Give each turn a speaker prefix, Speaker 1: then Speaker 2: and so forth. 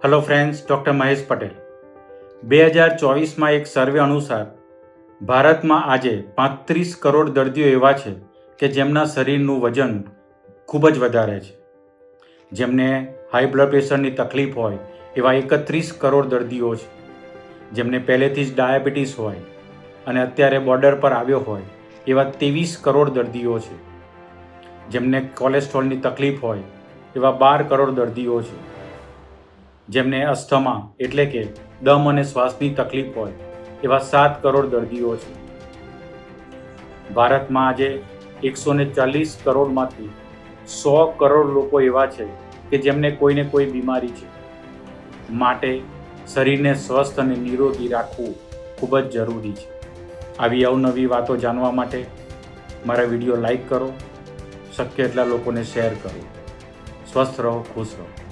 Speaker 1: Hello friends, doctor Mahesh Patel. 2024માં એક survey અનુસાર ભારતમાં આજે 35 કરોડ દર્દીઓ એવા છે કે જેમના શરીરનું વજન ખૂબ જ વધારે છે. જેમને હાઈ બ્લડ પ્રેશરની તકલીફ હોય એવા 31 કરોડ દર્દીઓ છે. જેમને પહેલેથી જ ડાયાબિટીસ હોય અને અત્યારે બોર્ડર પર આવ્યો હોય એવા 23 કરોડ દર્દીઓ છે. જેમને કોલેસ્ટ્રોલની તકલીફ હોય એવા 12 કરોડ દર્દીઓ છે. જેમને અસ્થમા એટલે કે દમ અને શ્વાસની તકલીફ હોય એવા 7 કરોડ દર્દીઓ છે. ભારતમાં આજે 140 કરોડમાંથી 100 કરોડ લોકો એવા છે કે જેમને કોઈને કોઈ બીમારી છે. માટે શરીરને સ્વસ્થ અને નિરોગી રાખવું ખૂબ જ જરૂરી છે. આવી અવનવી વાતો જાણવા માટે મારા વિડીયો લાઈક કરો, શક્ય એટલા લોકોને શેર કરો. સ્વસ્થ રહો, ખુશ રહો.